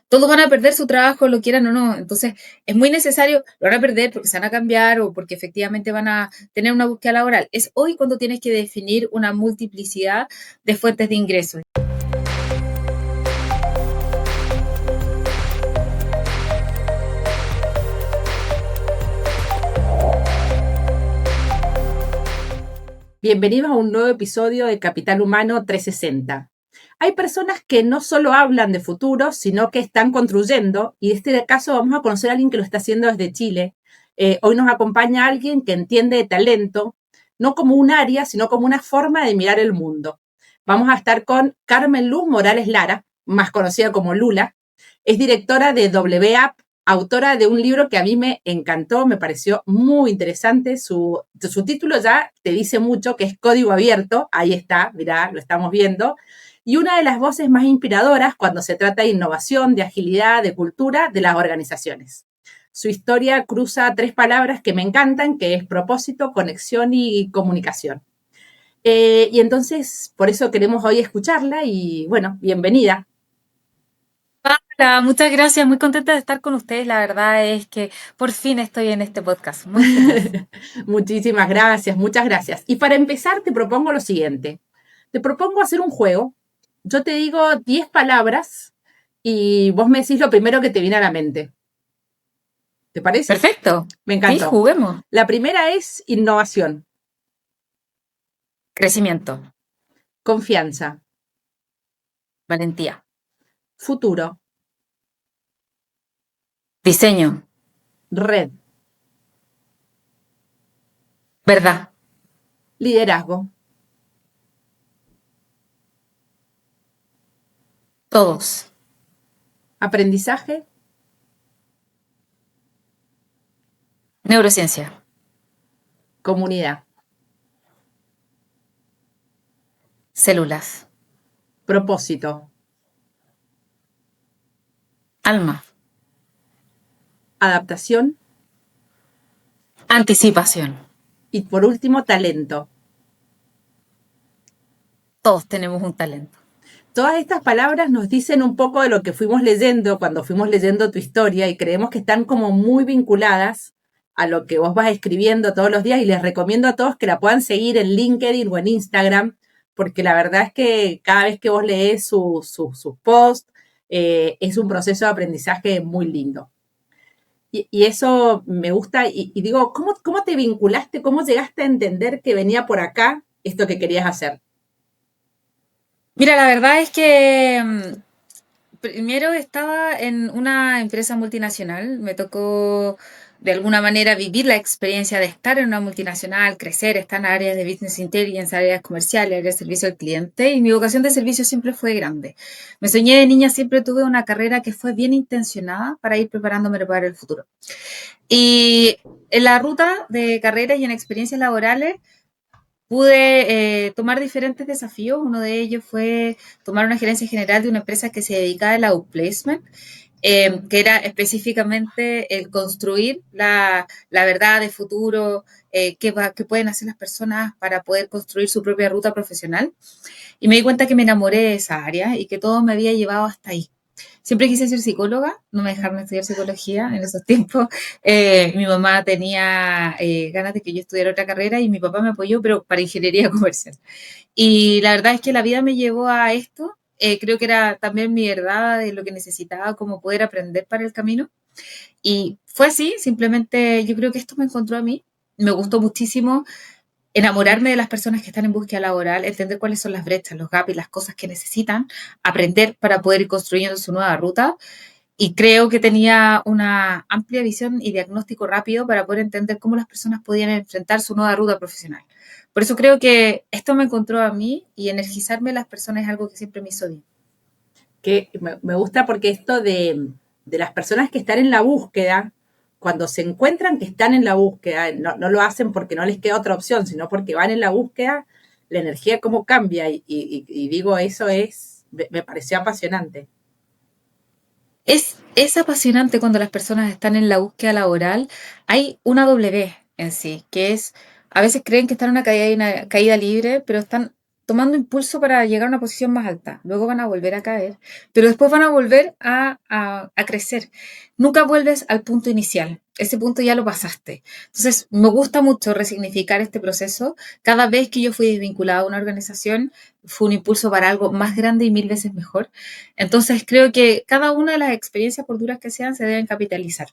todos van a perder su trabajo, lo quieran o no. Entonces, es muy necesario, lo van a perder porque se van a cambiar o porque efectivamente van a tener una búsqueda laboral. Es hoy cuando tienes que definir una multiplicidad de fuentes de ingresos. Bienvenidos a un nuevo episodio de Capital Humano 360. Hay personas que no solo hablan de futuro, sino que están construyendo, y en este caso vamos a conocer a alguien que lo está haciendo desde Chile. Hoy nos acompaña alguien que entiende de talento, no como un área, sino como una forma de mirar el mundo. Vamos a estar con Carmen Luz Morales Lara, más conocida como Lula. Es directora de WAP, autora de un libro que a mí me encantó, me pareció muy interesante. Su título ya te dice mucho, que es Código Abierto. Ahí está, mirá, lo estamos viendo. Y una de las voces más inspiradoras cuando se trata de innovación, de agilidad, de cultura de las organizaciones. Su historia cruza tres palabras que me encantan, que es propósito, conexión y comunicación. Y entonces, por eso queremos hoy escucharla y, bueno, bienvenida. Hola, muchas gracias, muy contenta de estar con ustedes. La verdad es que por fin estoy en este podcast, muy feliz. Muchísimas gracias, muchas gracias. Y para empezar, te propongo lo siguiente. Te propongo hacer un juego. Yo te digo 10 palabras y vos me decís lo primero que te viene a la mente. ¿Te parece? Perfecto. Me Sí, encantó. juguemos. La primera es innovación, Crecimiento, confianza, valentía, futuro, diseño, red, verdad, liderazgo, todos, aprendizaje, neurociencia, comunidad, células, propósito, alma, adaptación anticipación. y, por último, talento. Todos tenemos un talento. Todas estas palabras nos dicen un poco de lo que fuimos leyendo cuando fuimos leyendo tu historia y creemos que están como muy vinculadas a lo que vos vas escribiendo todos los días, y les recomiendo a todos que la puedan seguir en LinkedIn o en Instagram, porque la verdad es que cada vez que vos lees sus posts, es un proceso de aprendizaje muy lindo. Y eso me gusta, y digo, ¿cómo te vinculaste, cómo llegaste a entender que venía por acá esto que querías hacer? Mira, la verdad es que primero estaba en una empresa multinacional, me tocó de alguna manera vivir la experiencia de estar en una multinacional, crecer, estar en áreas de business intelligence, áreas comerciales, áreas de servicio al cliente, y mi vocación de servicio siempre fue grande. Me soñé de niña, siempre tuve una carrera que fue bien intencionada para ir preparándome para el futuro. Y en la ruta de carreras y en experiencias laborales pude tomar diferentes desafíos. Uno de ellos fue tomar una gerencia general de una empresa que se dedicaba al outplacement, que era específicamente el construir la verdad de futuro, qué pueden hacer las personas para poder construir su propia ruta profesional. Y me di cuenta que me enamoré de esa área y que todo me había llevado hasta ahí. Siempre quise ser psicóloga, no me dejaron estudiar psicología en esos tiempos. Mi mamá tenía ganas de que yo estudiara otra carrera y mi papá me apoyó, pero para ingeniería comercial. Y la verdad es que la vida me llevó a esto. Creo que era también mi verdad de lo que necesitaba, como poder aprender para el camino. Y fue así, simplemente yo creo que esto me encontró a mí. Me gustó muchísimo enamorarme de las personas que están en búsqueda laboral, entender cuáles son las brechas, los gaps y las cosas que necesitan, aprender para poder ir construyendo su nueva ruta. Y creo que tenía una amplia visión y diagnóstico rápido para poder entender cómo las personas podían enfrentar su nueva ruta profesional. Por eso creo que esto me encontró a mí y energizarme a las personas es algo que siempre me hizo bien. Que me gusta porque esto de las personas que están en la búsqueda, cuando se encuentran que están en la búsqueda, no lo hacen porque no les queda otra opción, sino porque van en la búsqueda, la energía cómo cambia. Y digo, eso me pareció apasionante. Es apasionante cuando las personas están en la búsqueda laboral. Hay una W en sí, que es, a veces creen que están en una caída libre, pero están tomando impulso para llegar a una posición más alta. Luego van a volver a caer, pero después van a volver a crecer. Nunca vuelves al punto inicial. Ese punto ya lo pasaste. Entonces, me gusta mucho resignificar este proceso. Cada vez que yo fui desvinculada a una organización, fue un impulso para algo más grande y 1000 veces mejor. Entonces, creo que cada una de las experiencias, por duras que sean, se deben capitalizar.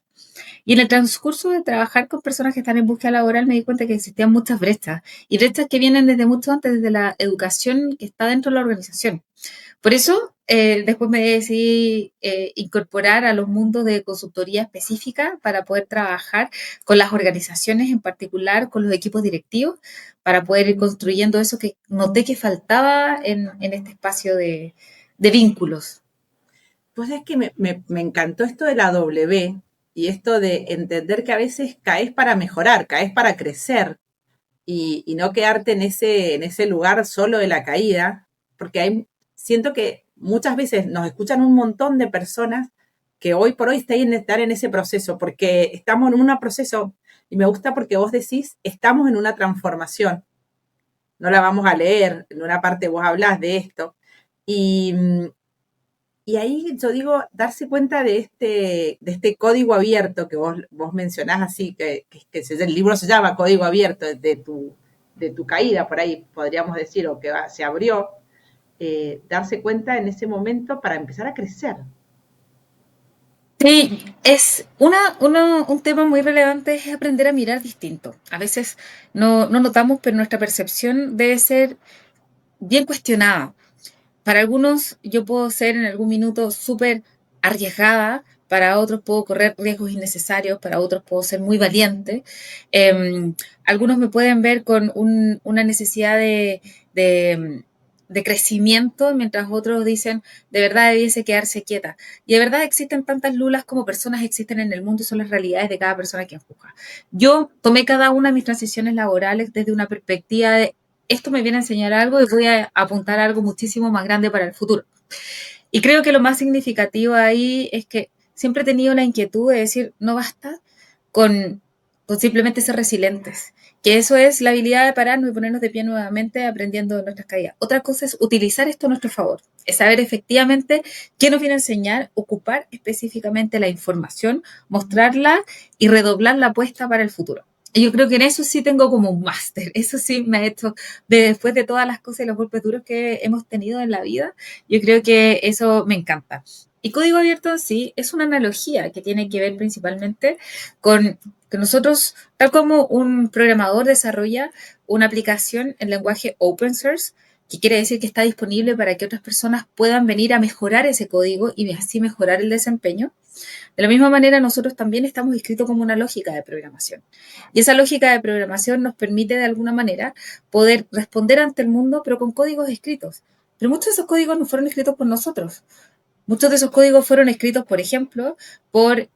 Y en el transcurso de trabajar con personas que están en búsqueda laboral me di cuenta que existían muchas brechas y brechas que vienen desde mucho antes, desde la educación que está dentro de la organización. Por eso, después me decidí incorporar a los mundos de consultoría específica para poder trabajar con las organizaciones, en particular con los equipos directivos, para poder ir construyendo eso que noté que faltaba en este espacio de vínculos. Pues es que me encantó esto de la W y esto de entender que a veces caes para mejorar, caes para crecer y no quedarte en ese lugar solo de la caída, porque siento que muchas veces nos escuchan un montón de personas que hoy por hoy están en ese proceso, porque estamos en un proceso, y me gusta porque vos decís, estamos en una transformación, no la vamos a leer, en una parte vos hablás de esto, y, y ahí yo digo, darse cuenta de este código abierto que vos mencionás así, el libro se llama Código Abierto, de tu caída, por ahí podríamos decir, o que se abrió, darse cuenta en ese momento para empezar a crecer. Sí, es un tema muy relevante es aprender a mirar distinto. A veces no notamos, pero nuestra percepción debe ser bien cuestionada. Para algunos yo puedo ser en algún minuto súper arriesgada, para otros puedo correr riesgos innecesarios, para otros puedo ser muy valiente. Algunos me pueden ver con una necesidad de, de crecimiento, mientras otros dicen, de verdad debiese quedarse quieta. Y de verdad existen tantas lulas como personas existen en el mundo y son las realidades de cada persona quien juzga. Yo tomé cada una de mis transiciones laborales desde una perspectiva de esto me viene a enseñar algo y voy a apuntar a algo muchísimo más grande para el futuro. Y creo que lo más significativo ahí es que siempre he tenido la inquietud de decir, no basta con, con simplemente ser resilientes, que eso es la habilidad de pararnos y ponernos de pie nuevamente aprendiendo de nuestras caídas. Otra cosa es utilizar esto a nuestro favor, es saber efectivamente qué nos viene a enseñar, ocupar específicamente la información, mostrarla y redoblar la apuesta para el futuro. Y yo creo que en eso sí tengo como un máster. Eso sí me ha hecho, después de todas las cosas y los golpes duros que hemos tenido en la vida, yo creo que eso me encanta. Y código abierto sí es una analogía que tiene que ver principalmente con que nosotros, tal como un programador desarrolla una aplicación en lenguaje open source, que quiere decir que está disponible para que otras personas puedan venir a mejorar ese código y así mejorar el desempeño. De la misma manera, nosotros también estamos escritos como una lógica de programación. Y esa lógica de programación nos permite de alguna manera poder responder ante el mundo, pero con códigos escritos. Pero muchos de esos códigos no fueron escritos por nosotros. Muchos de esos códigos fueron escritos, por ejemplo, por,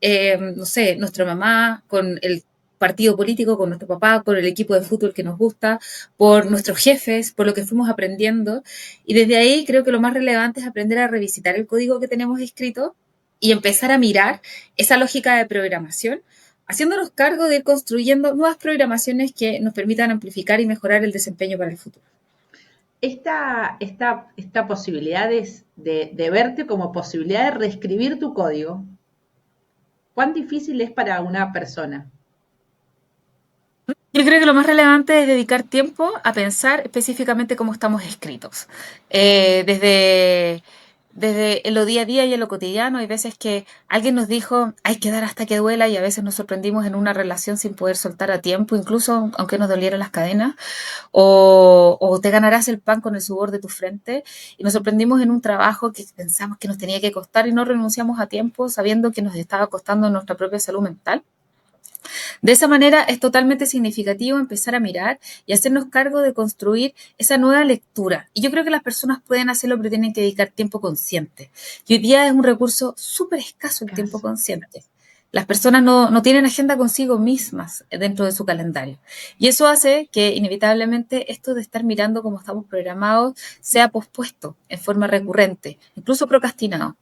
no sé, nuestra mamá, con el partido político, con nuestro papá, con el equipo de fútbol que nos gusta, por nuestros jefes, por lo que fuimos aprendiendo. Y desde ahí creo que lo más relevante es aprender a revisitar el código que tenemos escrito y empezar a mirar esa lógica de programación, haciéndonos cargo de ir construyendo nuevas programaciones que nos permitan amplificar y mejorar el desempeño para el futuro. Esta posibilidad de verte como posibilidad de reescribir tu código, ¿cuán difícil es para una persona? Yo creo que lo más relevante es dedicar tiempo a pensar específicamente cómo estamos escritos. Desde en lo día a día y en lo cotidiano, hay veces que alguien nos dijo hay que dar hasta que duela y a veces nos sorprendimos en una relación sin poder soltar a tiempo, incluso aunque nos dolieran las cadenas, o te ganarás el pan con el sudor de tu frente y nos sorprendimos en un trabajo que pensamos que nos tenía que costar y no renunciamos a tiempo sabiendo que nos estaba costando nuestra propia salud mental. De esa manera es totalmente significativo empezar a mirar y hacernos cargo de construir esa nueva lectura. Y yo creo que las personas pueden hacerlo, pero tienen que dedicar tiempo consciente. Y hoy día es un recurso súper escaso el tiempo Caso. consciente. Las personas no tienen agenda consigo mismas dentro de su calendario. Y eso hace que inevitablemente esto de estar mirando cómo estamos programados sea pospuesto en forma recurrente, incluso procrastinado.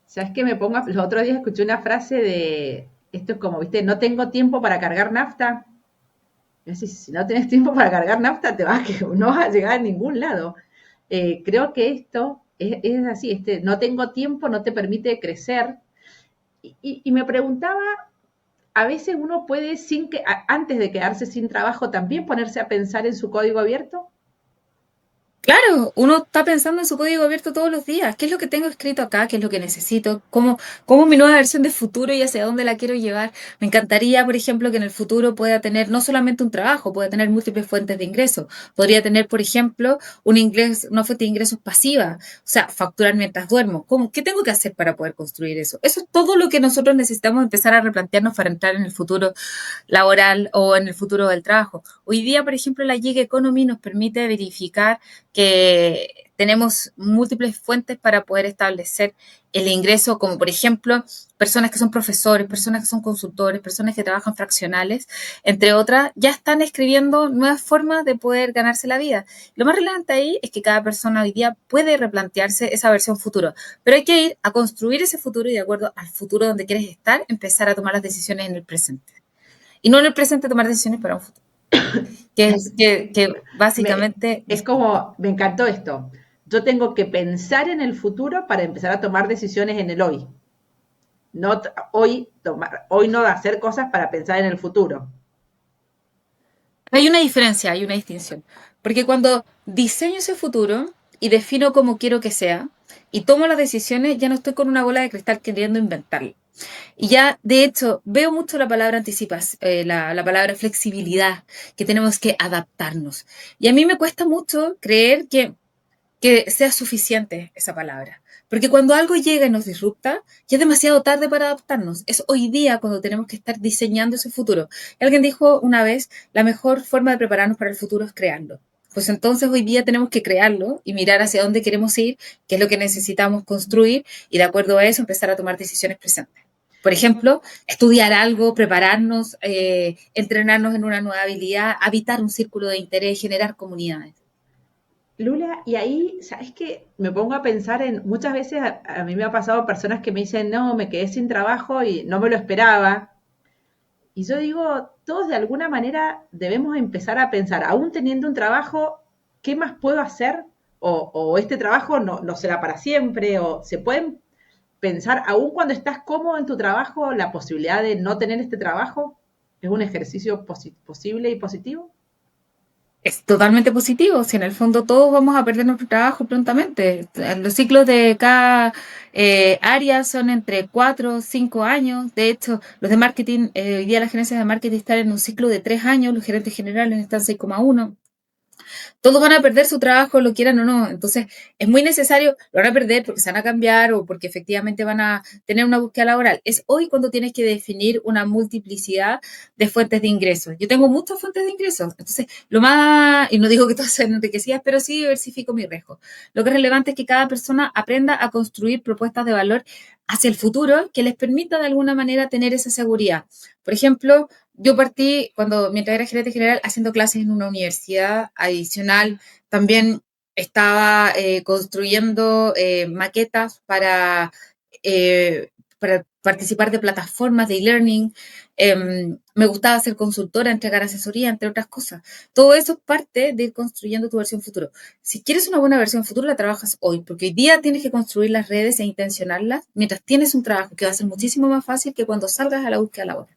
¿Sabes qué me pongo? Los otros días escuché una frase de, esto es como, viste, no tengo tiempo para cargar nafta. Es decir, si no tenés tiempo para cargar nafta, te vas, que no vas a llegar a ningún lado. Creo que esto es así, no tengo tiempo, no te permite crecer. Y me preguntaba, a veces uno puede, antes de quedarse sin trabajo, también ponerse a pensar en su código abierto. Claro, uno está pensando en su código abierto todos los días. ¿Qué es lo que tengo escrito acá? ¿Qué es lo que necesito? ¿Cómo mi nueva versión de futuro y hacia dónde la quiero llevar? Me encantaría, por ejemplo, que en el futuro pueda tener no solamente un trabajo, pueda tener múltiples fuentes de ingresos. Podría tener, por ejemplo, una fuente de ingresos pasiva, o sea, facturar mientras duermo. ¿Qué tengo que hacer para poder construir eso? Eso es todo lo que nosotros necesitamos empezar a replantearnos para entrar en el futuro laboral o en el futuro del trabajo. Hoy día, por ejemplo, la gig economy nos permite verificar que tenemos múltiples fuentes para poder establecer el ingreso, como por ejemplo personas que son profesores, personas que son consultores, personas que trabajan fraccionales, entre otras, ya están escribiendo nuevas formas de poder ganarse la vida. Lo más relevante ahí es que cada persona hoy día puede replantearse esa versión futuro, pero hay que ir a construir ese futuro y de acuerdo al futuro donde quieres estar, empezar a tomar las decisiones en el presente. Y no en el presente tomar decisiones para un futuro, que básicamente Es como, me encantó esto. Yo tengo que pensar en el futuro para empezar a tomar decisiones en el hoy. No hoy no hacer cosas para pensar en el futuro. hay una diferencia, hay una distinción. Porque cuando diseño ese futuro y defino cómo quiero que sea y tomo las decisiones, ya no estoy con una bola de cristal queriendo inventarlo. Y ya, de hecho, veo mucho la palabra anticipas, la palabra flexibilidad, que tenemos que adaptarnos. Y a mí me cuesta mucho creer que sea suficiente esa palabra. Porque cuando algo llega y nos disrupta, ya es demasiado tarde para adaptarnos. Es hoy día cuando tenemos que estar diseñando ese futuro. Alguien dijo una vez, la mejor forma de prepararnos para el futuro es crearlo. Pues entonces hoy día tenemos que crearlo y mirar hacia dónde queremos ir, qué es lo que necesitamos construir y de acuerdo a eso empezar a tomar decisiones presentes. Por ejemplo, estudiar algo, prepararnos, entrenarnos en una nueva habilidad, habitar un círculo de interés, generar comunidades. Lula, y ahí, ¿sabes qué? Me pongo a pensar muchas veces a mí me ha pasado personas que me dicen, no, me quedé sin trabajo y no me lo esperaba. Y yo digo, todos de alguna manera debemos empezar a pensar, aún teniendo un trabajo, ¿qué más puedo hacer? O este trabajo no será para siempre, o se pueden pensar, aún cuando estás cómodo en tu trabajo, la posibilidad de no tener este trabajo es un ejercicio posible y positivo. Es totalmente positivo, si en el fondo todos vamos a perder nuestro trabajo prontamente. Los ciclos de cada área son entre 4 o 5 años. De hecho, los de marketing, hoy día las gerencias de marketing están en un ciclo de 3 años, los gerentes generales están 6,1. Todos van a perder su trabajo, lo quieran o no. Entonces, es muy necesario, lo van a perder porque se van a cambiar o porque efectivamente van a tener una búsqueda laboral. Es hoy cuando tienes que definir una multiplicidad de fuentes de ingresos. Yo tengo muchas fuentes de ingresos. Entonces, y no digo que todas sean enriquecidas, pero sí diversifico mi riesgo. Lo que es relevante es que cada persona aprenda a construir propuestas de valor hacia el futuro que les permita de alguna manera tener esa seguridad. Por ejemplo, yo partí mientras era gerente general, haciendo clases en una universidad adicional. También estaba construyendo maquetas para participar de plataformas de e-learning. Me gustaba ser consultora, entregar asesoría, entre otras cosas. Todo eso es parte de ir construyendo tu versión futuro. Si quieres una buena versión futuro, la trabajas hoy, porque hoy día tienes que construir las redes e intencionarlas mientras tienes un trabajo que va a ser muchísimo más fácil que cuando salgas a la búsqueda laboral.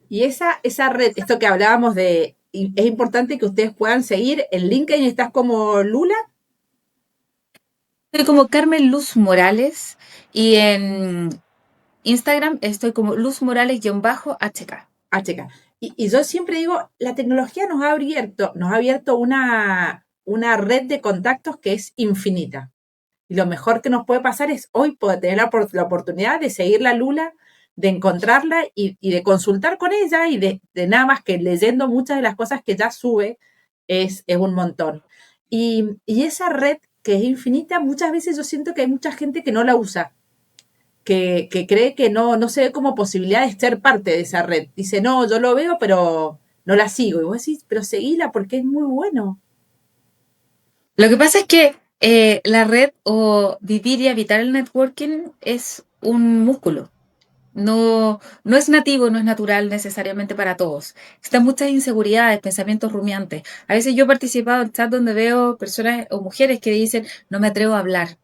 Y esa red, esto que hablábamos es importante que ustedes puedan seguir. En LinkedIn estás como Lula, Estoy como Carmen Luz Morales y en Instagram estoy como Luz Morales-HK. HK. Y yo siempre digo, la tecnología nos ha abierto una red de contactos que es infinita. Y lo mejor que nos puede pasar es hoy poder tener la oportunidad de seguir la Lula, de encontrarla y de consultar con ella y de nada más que leyendo muchas de las cosas que ya sube es un montón. Y esa red que es infinita, muchas veces yo siento que hay mucha gente que no la usa, que cree que no se ve como posibilidad de ser parte de esa red. Dice, no, yo lo veo, pero no la sigo. Y vos decís, pero seguila porque es muy bueno. Lo que pasa es que la red o vivir y habitar el networking es un músculo. no es nativo, no es natural necesariamente para todos. Están muchas inseguridades, pensamientos rumiantes. A veces yo he participado en chats donde veo personas o mujeres que dicen, no me atrevo a hablar.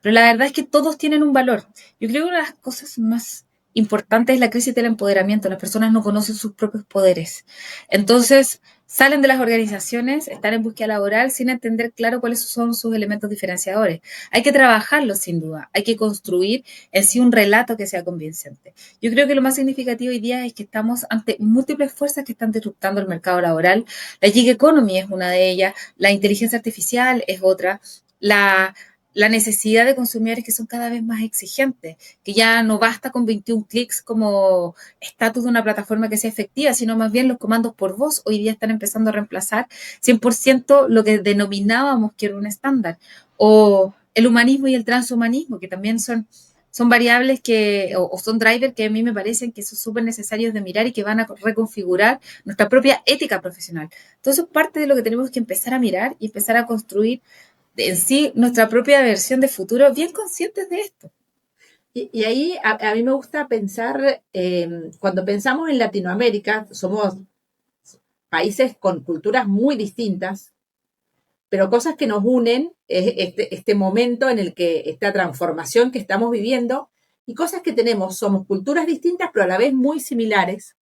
Pero la verdad es que todos tienen un valor. Yo creo que una de las cosas más importantes es la crisis del empoderamiento. Las personas no conocen sus propios poderes. Entonces, salen de las organizaciones, están en búsqueda laboral sin entender claro cuáles son sus elementos diferenciadores. Hay que trabajarlos sin duda, hay que construir en sí un relato que sea convincente. Yo creo que lo más significativo hoy día es que estamos ante múltiples fuerzas que están disruptando el mercado laboral. La gig economy es una de ellas, la inteligencia artificial es otra, la necesidad de consumidores que son cada vez más exigentes, que ya no basta con 21 clics como estatus de una plataforma que sea efectiva, sino más bien los comandos por voz hoy día están empezando a reemplazar 100% lo que denominábamos que era un estándar. O el humanismo y el transhumanismo, que también son variables o son drivers que a mí me parecen que son súper necesarios de mirar y que van a reconfigurar nuestra propia ética profesional. Entonces, parte de lo que tenemos que empezar a mirar y empezar a construir en sí nuestra propia versión de futuro, bien conscientes de esto. Y ahí a mí me gusta pensar, cuando pensamos en Latinoamérica, somos países con culturas muy distintas, pero cosas que nos unen es este momento en el que esta transformación que estamos viviendo y cosas que tenemos, somos culturas distintas, pero a la vez muy similares.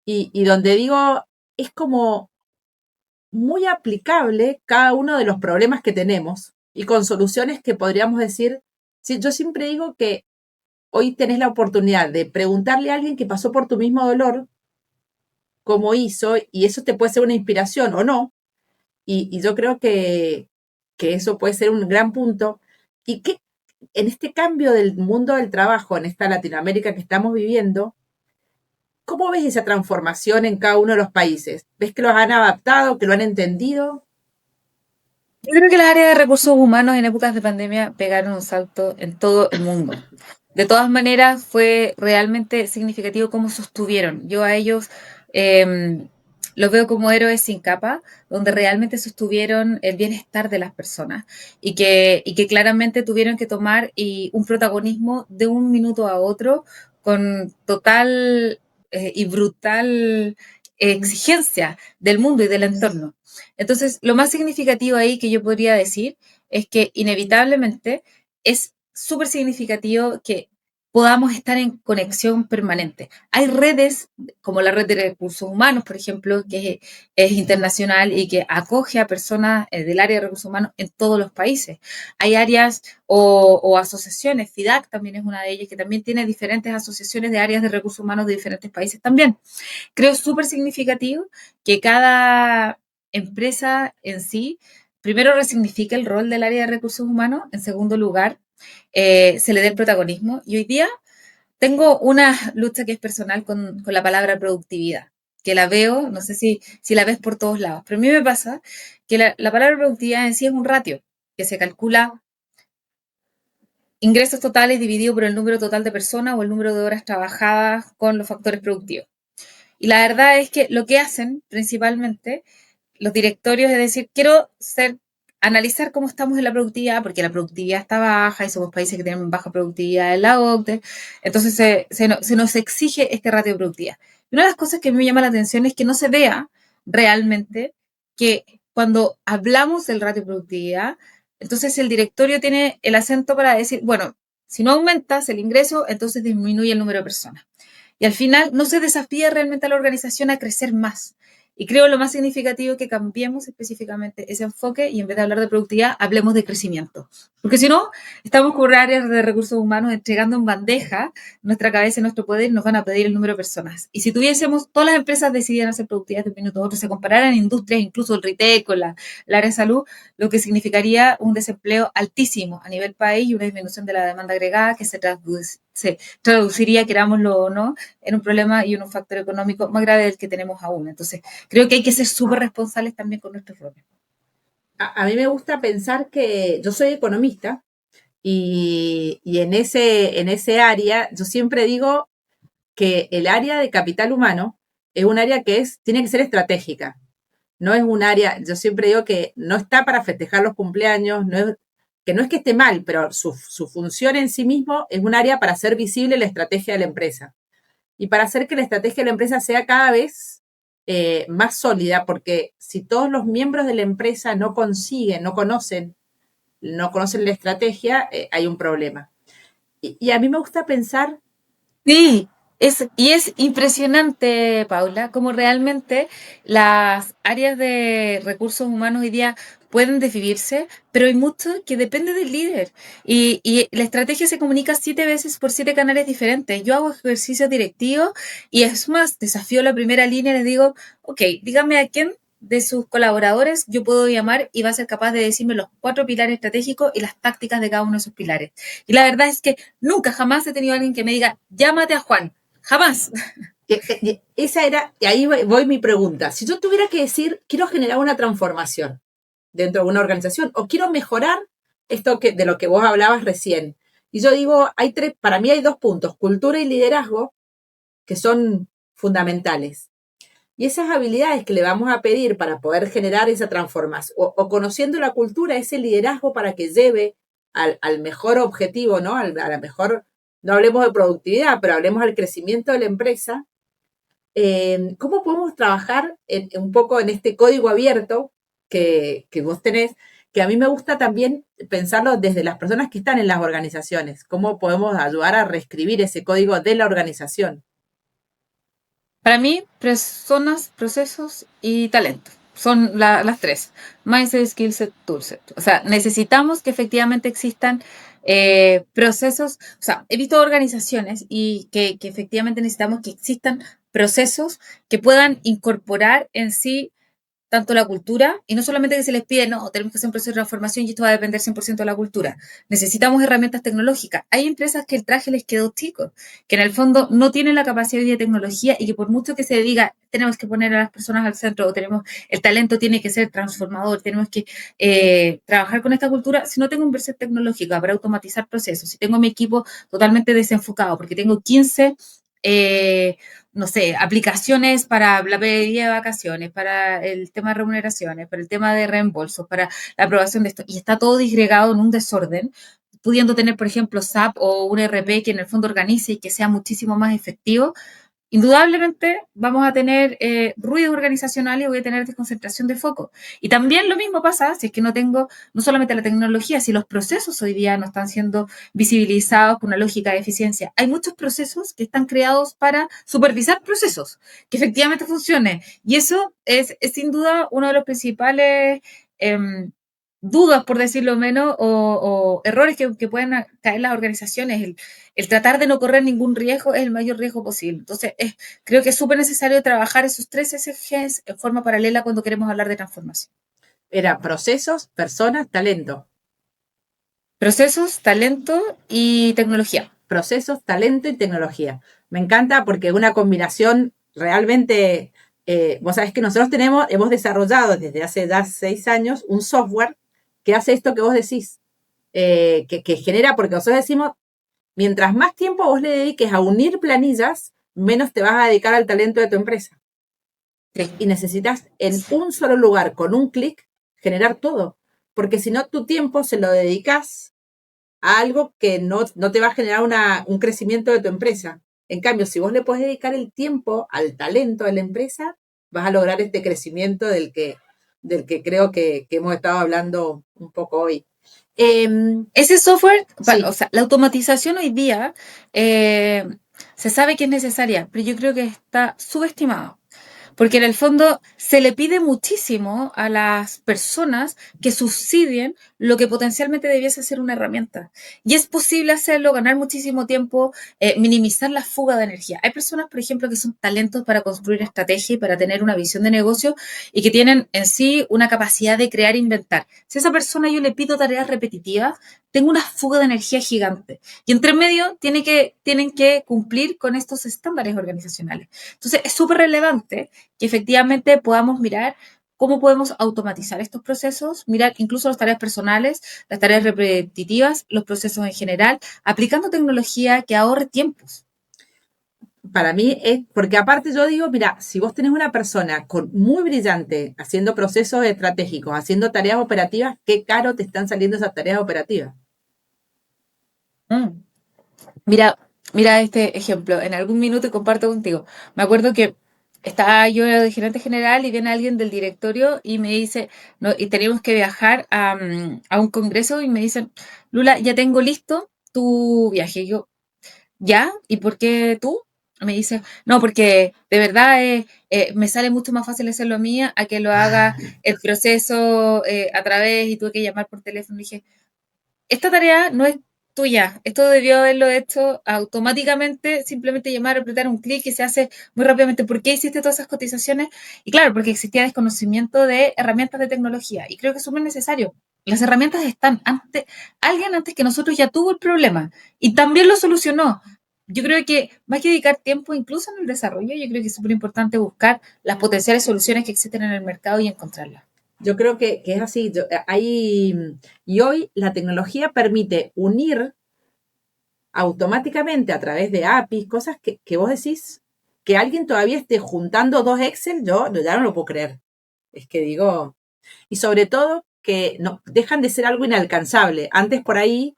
Y donde digo, es como muy aplicable cada uno de los problemas que tenemos y con soluciones que podríamos decir, sí, yo siempre digo que hoy tenés la oportunidad de preguntarle a alguien que pasó por tu mismo dolor cómo hizo y eso te puede ser una inspiración o no. Y yo creo que eso puede ser un gran punto. Y que en este cambio del mundo del trabajo, en esta Latinoamérica que estamos viviendo, ¿cómo ves esa transformación en cada uno de los países? ¿Ves que los han adaptado, que lo han entendido? Yo creo que las áreas de recursos humanos en épocas de pandemia pegaron un salto en todo el mundo. De todas maneras, fue realmente significativo cómo sostuvieron. Yo a ellos eh, los veo como héroes sin capa, donde realmente sostuvieron el bienestar de las personas y que claramente tuvieron que tomar un protagonismo de un minuto a otro con total y brutal exigencia del mundo y del entorno. Entonces, lo más significativo ahí que yo podría decir es que inevitablemente es súper significativo que podamos estar en conexión permanente. Hay redes, como la red de recursos humanos, por ejemplo, que es internacional y que acoge a personas del área de recursos humanos en todos los países. Hay áreas o asociaciones, FIDAC también es una de ellas, que también tiene diferentes asociaciones de áreas de recursos humanos de diferentes países también. Creo súper significativo que cada empresa en sí, primero resignifique el rol del área de recursos humanos, en segundo lugar, se le dé el protagonismo. Y hoy día tengo una lucha que es personal con la palabra productividad, que la veo, no sé si la ves por todos lados, pero a mí me pasa que la palabra productividad en sí es un ratio que se calcula ingresos totales dividido por el número total de personas o el número de horas trabajadas con los factores productivos. Y la verdad es que lo que hacen principalmente los directorios es decir, analizar cómo estamos en la productividad, porque la productividad está baja y somos países que tienen baja productividad en la OCDE, entonces se nos exige este ratio de productividad. Y una de las cosas que me llama la atención es que no se vea realmente que cuando hablamos del ratio de productividad, entonces el directorio tiene el acento para decir, bueno, si no aumentas el ingreso, entonces disminuye el número de personas. Y al final no se desafía realmente a la organización a crecer más. Y creo lo más significativo que cambiemos específicamente ese enfoque y en vez de hablar de productividad, hablemos de crecimiento. Porque si no, estamos con áreas de recursos humanos entregando en bandeja nuestra cabeza y nuestro poder y nos van a pedir el número de personas. Y si tuviésemos, todas las empresas decidieran hacer productividad de un minuto a otro, se compararan industrias, incluso el retail con el área de salud, lo que significaría un desempleo altísimo a nivel país y una disminución de la demanda agregada que se traduciría, querámoslo o no, en un problema y en un factor económico más grave del que tenemos aún. Entonces, creo que hay que ser súper responsables también con nuestros roles. A mí me gusta pensar que yo soy economista y en ese área yo siempre digo que el área de capital humano es un área que tiene que ser estratégica. No es un área, yo siempre digo que no está para festejar los cumpleaños, no es, que no es que esté mal, pero su función en sí mismo es un área para hacer visible la estrategia de la empresa y para hacer que la estrategia de la empresa sea cada vez más sólida, porque si todos los miembros de la empresa no consiguen, no conocen la estrategia, hay un problema. Y a mí me gusta pensar. Sí, es impresionante, Paula, cómo realmente las áreas de recursos humanos hoy día pueden desvivirse, pero hay mucho que depende del líder. Y la estrategia se comunica 7 veces por 7 canales diferentes. Yo hago ejercicios directivos y es más, desafío la primera línea y les digo, ok, dígame a quién de sus colaboradores yo puedo llamar y va a ser capaz de decirme los 4 pilares estratégicos y las tácticas de cada uno de esos pilares. Y la verdad es que nunca, jamás he tenido a alguien que me diga, llámate a Juan. Jamás. Esa era, y ahí voy mi pregunta. Si yo tuviera que decir, quiero generar una transformación dentro de una organización o quiero mejorar esto de lo que vos hablabas recién. Y yo digo, para mí hay 2 puntos, cultura y liderazgo, que son fundamentales. Y esas habilidades que le vamos a pedir para poder generar esa transformación, o conociendo la cultura, ese liderazgo para que lleve al mejor objetivo, ¿no? A la mejor, no hablemos de productividad, pero hablemos del crecimiento de la empresa. ¿Cómo podemos trabajar un poco en este código abierto que vos tenés? Que a mí me gusta también pensarlo desde las personas que están en las organizaciones. ¿Cómo podemos ayudar a reescribir ese código de la organización? Para mí, personas, procesos y talento. Son las tres. Mindset, skillset, toolset. O sea, necesitamos que efectivamente existan procesos. O sea, he visto organizaciones y que efectivamente necesitamos que existan procesos que puedan incorporar en sí tanto la cultura, y no solamente que se les pide, no, tenemos que hacer un proceso de transformación y esto va a depender 100% de la cultura. Necesitamos herramientas tecnológicas. Hay empresas que el traje les quedó chico, que en el fondo no tienen la capacidad de tecnología y que por mucho que se diga, tenemos que poner a las personas al centro o tenemos, el talento tiene que ser transformador, tenemos que trabajar con esta cultura, si no tengo inversión tecnológica para automatizar procesos, si tengo mi equipo totalmente desenfocado, porque tengo 15 no sé, aplicaciones para la pedida de vacaciones, para el tema de remuneraciones, para el tema de reembolsos, para la aprobación de esto, y está todo disgregado en un desorden, pudiendo tener, por ejemplo, SAP o un ERP que en el fondo organice y que sea muchísimo más efectivo, indudablemente vamos a tener ruido organizacional y voy a tener desconcentración de foco. Y también lo mismo pasa si es que no tengo no solamente la tecnología, si los procesos hoy día no están siendo visibilizados con una lógica de eficiencia. Hay muchos procesos que están creados para supervisar procesos, que efectivamente funcionen. Y eso es sin duda uno de los principales dudas, por decirlo menos, o errores que pueden caer las organizaciones. El tratar de no correr ningún riesgo es el mayor riesgo posible. Entonces, creo que es súper necesario trabajar esos 3 ejes en forma paralela cuando queremos hablar de transformación. Era procesos, personas, talento. Procesos, talento y tecnología. Procesos, talento y tecnología. Me encanta porque es una combinación realmente, vos sabés que nosotros hemos desarrollado desde hace ya 6 años un software que hace esto que vos decís, que genera, porque nosotros decimos, mientras más tiempo vos le dediques a unir planillas, menos te vas a dedicar al talento de tu empresa. Sí. Y necesitas en un solo lugar, con un clic, generar todo. Porque si no, tu tiempo se lo dedicas a algo que no te va a generar un crecimiento de tu empresa. En cambio, si vos le puedes dedicar el tiempo al talento de la empresa, vas a lograr este crecimiento del que creo que hemos estado hablando un poco hoy. Ese software, Sí. o sea, la automatización hoy día se sabe que es necesaria, pero yo creo que está subestimado. Porque en el fondo se le pide muchísimo a las personas que subsidien lo que potencialmente debiese ser una herramienta. Y es posible hacerlo, ganar muchísimo tiempo, minimizar la fuga de energía. Hay personas, por ejemplo, que son talentos para construir estrategia y para tener una visión de negocio y que tienen en sí una capacidad de crear e inventar. Si a esa persona yo le pido tareas repetitivas, tengo una fuga de energía gigante. Y entre medio tienen que cumplir con estos estándares organizacionales. Entonces, es súper relevante que efectivamente podamos mirar cómo podemos automatizar estos procesos, mirar incluso las tareas personales, las tareas repetitivas, los procesos en general, aplicando tecnología que ahorre tiempos. Para mí es, porque aparte yo digo, mira, si vos tenés una persona muy brillante haciendo procesos estratégicos, haciendo tareas operativas, qué caro te están saliendo esas tareas operativas. Mm. Mira, mira este ejemplo. En algún minuto comparto contigo. Me acuerdo que estaba yo de gerente general y viene alguien del directorio y me dice, no, y teníamos que viajar a un congreso y me dicen, Lula, ya tengo listo tu viaje. Y yo, ¿ya? ¿Y por qué tú? Me dice, no, porque de verdad me sale mucho más fácil hacerlo mía a que lo haga el proceso a través y tuve que llamar por teléfono. Y dije, esta tarea no es tuya. Esto debió haberlo hecho automáticamente, simplemente llamar, apretar un clic y se hace muy rápidamente. ¿Por qué hiciste todas esas cotizaciones? Y claro, porque existía desconocimiento de herramientas de tecnología. Y creo que es súper necesario. Las herramientas están antes, alguien antes que nosotros ya tuvo el problema y también lo solucionó. Yo creo que más que dedicar tiempo incluso en el desarrollo, yo creo que es súper importante buscar las potenciales soluciones que existen en el mercado y encontrarlas. Yo creo que es así. Y hoy la tecnología permite unir automáticamente a través de APIs, cosas que vos decís que alguien todavía esté juntando dos Excel, yo ya no lo puedo creer. Es que digo, y sobre todo que no, dejan de ser algo inalcanzable. Antes por ahí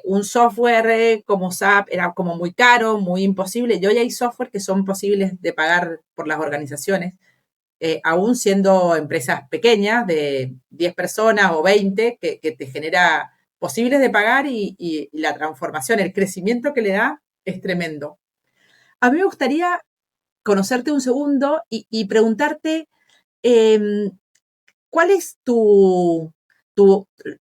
un software como SAP era como muy caro, muy imposible. Y hoy hay software que son posibles de pagar por las organizaciones, aún siendo empresas pequeñas de 10 personas o 20, que te genera posibles de pagar y la transformación, el crecimiento que le da es tremendo. A mí me gustaría conocerte un segundo y preguntarte eh, cuál es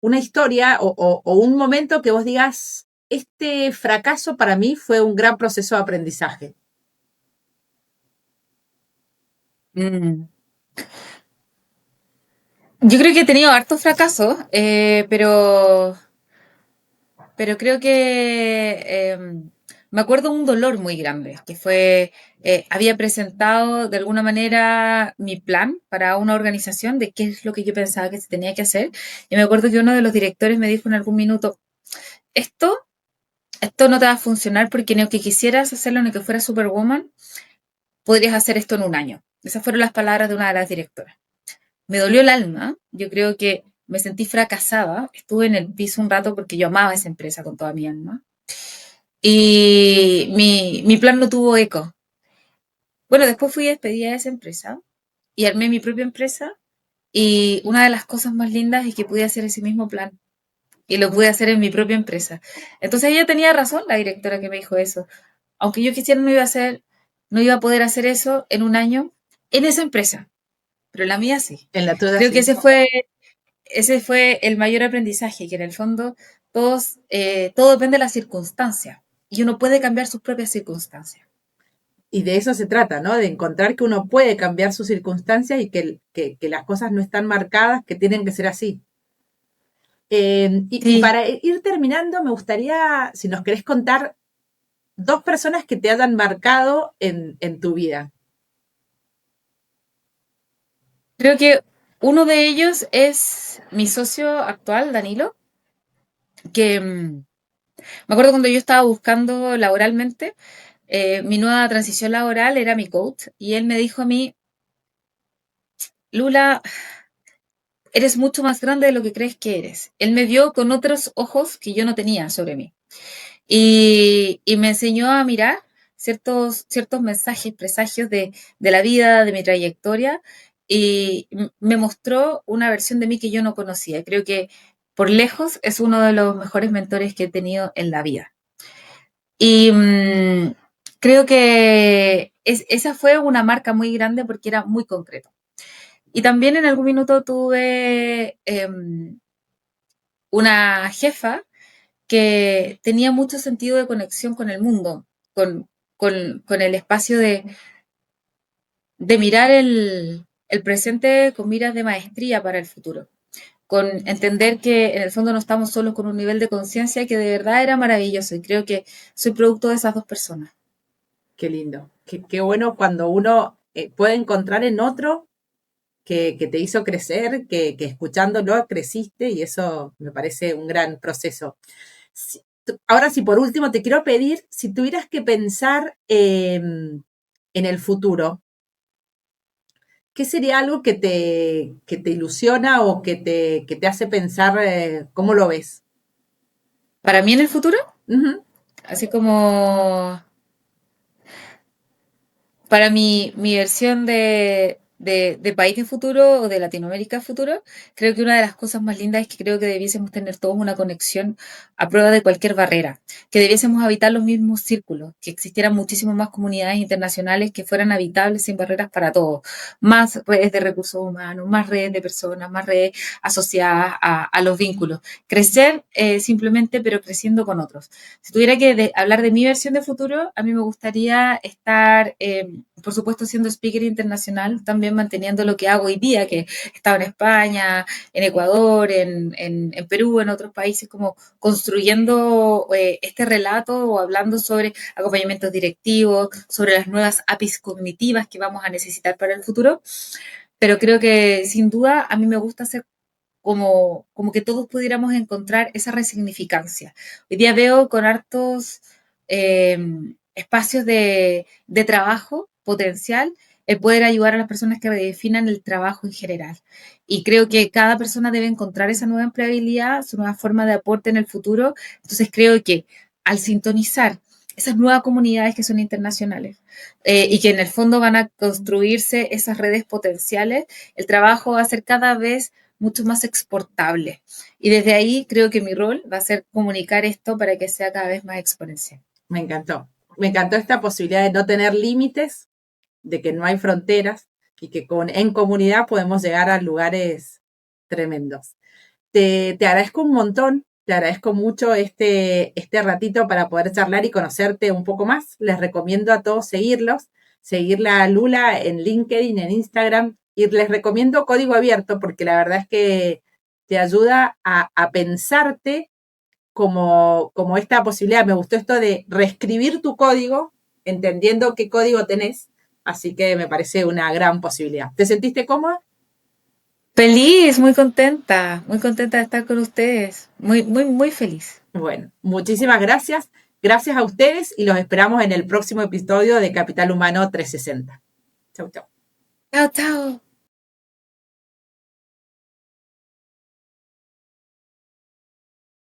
una historia o un momento que vos digas, este fracaso para mí fue un gran proceso de aprendizaje. Mm. Yo creo que he tenido hartos fracasos, pero creo que me acuerdo un dolor muy grande, que fue, había presentado de alguna manera mi plan para una organización de qué es lo que yo pensaba que se tenía que hacer. Y me acuerdo que uno de los directores me dijo en algún minuto, esto, esto no te va a funcionar porque ni aunque quisieras hacerlo, ni que fuera Superwoman, podrías hacer esto en un año. Esas fueron las palabras de una de las directoras. Me dolió el alma, yo creo que me sentí fracasada, estuve en el piso un rato porque yo amaba esa empresa con toda mi alma y mi plan no tuvo eco. Bueno, después fui despedida de esa empresa y armé mi propia empresa y una de las cosas más lindas es que pude hacer ese mismo plan y lo pude hacer en mi propia empresa. Entonces ella tenía razón, la directora que me dijo eso. Aunque yo quisiera no iba a hacer, no iba a poder hacer eso en un año en esa empresa, pero en la mía sí. En la tuya Creo que sí. ese fue el mayor aprendizaje, que en el fondo todo depende de las circunstancias y uno puede cambiar sus propias circunstancias. Y de eso se trata, ¿no? De encontrar que uno puede cambiar sus circunstancias y que las cosas no están marcadas, que tienen que ser así. Y Sí, para ir terminando, me gustaría, si nos querés contar dos personas que te hayan marcado en tu vida. creo que uno de ellos es mi socio actual, Danilo, que me acuerdo cuando yo estaba buscando laboralmente, mi nueva transición laboral era mi coach y él me dijo a mí, Lula, eres mucho más grande de lo que crees que eres. Él me vio con otros ojos que yo no tenía sobre mí. Y me enseñó a mirar ciertos mensajes, presagios de la vida, de mi trayectoria, y me mostró una versión de mí que yo no conocía. Creo que por lejos es uno de los mejores mentores que he tenido en la vida. Y creo que esa fue una marca muy grande porque era muy concreto. Y también en algún minuto tuve una jefa que tenía mucho sentido de conexión con el mundo, con el espacio de mirar el presente con miras de maestría para el futuro, con entender que en el fondo no estamos solos con un nivel de conciencia que de verdad era maravilloso y creo que soy producto de esas dos personas. Qué lindo. Qué bueno cuando uno puede encontrar en otro que te hizo crecer, que escuchándolo creciste y eso me parece un gran proceso. Ahora sí, por último, te quiero pedir, si tuvieras que pensar en el futuro, ¿qué sería algo que te ilusiona o que te hace pensar cómo lo ves? Para mí en el futuro, Ujú. así como para mi versión de país de futuro o de Latinoamérica futuro, creo que una de las cosas más lindas es que creo que debiésemos tener todos una conexión a prueba de cualquier barrera, que debiésemos habitar los mismos círculos, que existieran muchísimas más comunidades internacionales que fueran habitables sin barreras para todos, más redes de recursos humanos, más redes de personas, más redes asociadas a los vínculos. Crecer simplemente, pero creciendo con otros. Si tuviera que hablar de mi versión de futuro, a mí me gustaría estar, por supuesto, siendo speaker internacional, también manteniendo lo que hago hoy día, que he estado en España, en Ecuador, en Perú, en otros países, como construyendo este relato o hablando sobre acompañamientos directivos, sobre las nuevas APIs cognitivas que vamos a necesitar para el futuro. Pero creo que sin duda a mí me gusta hacer como que todos pudiéramos encontrar esa resignificancia. Hoy día veo con hartos eh, espacios de trabajo potencial el poder ayudar a las personas que redefinan el trabajo en general. Y creo que cada persona debe encontrar esa nueva empleabilidad, su nueva forma de aporte en el futuro. Entonces creo que al sintonizar esas nuevas comunidades que son internacionales y que en el fondo van a construirse esas redes potenciales, el trabajo va a ser cada vez mucho más exportable. Y desde ahí creo que mi rol va a ser comunicar esto para que sea cada vez más exponencial. Me encantó. Me encantó esta posibilidad de no tener límites, de que no hay fronteras y que en comunidad podemos llegar a lugares tremendos. Te agradezco un montón, te agradezco mucho este ratito para poder charlar y conocerte un poco más. Les recomiendo a todos seguirlos, seguirla a Lula en LinkedIn, en Instagram, y les recomiendo Código Abierto porque la verdad es que te ayuda a pensarte como esta posibilidad. Me gustó esto de reescribir tu código, entendiendo qué código tenés, así que me parece una gran posibilidad. ¿Te sentiste cómoda? Feliz, muy contenta de estar con ustedes, muy, muy, muy feliz. Bueno, muchísimas gracias. Gracias a ustedes y los esperamos en el próximo episodio de Capital Humano 360. Chau, chau. Chao, chao.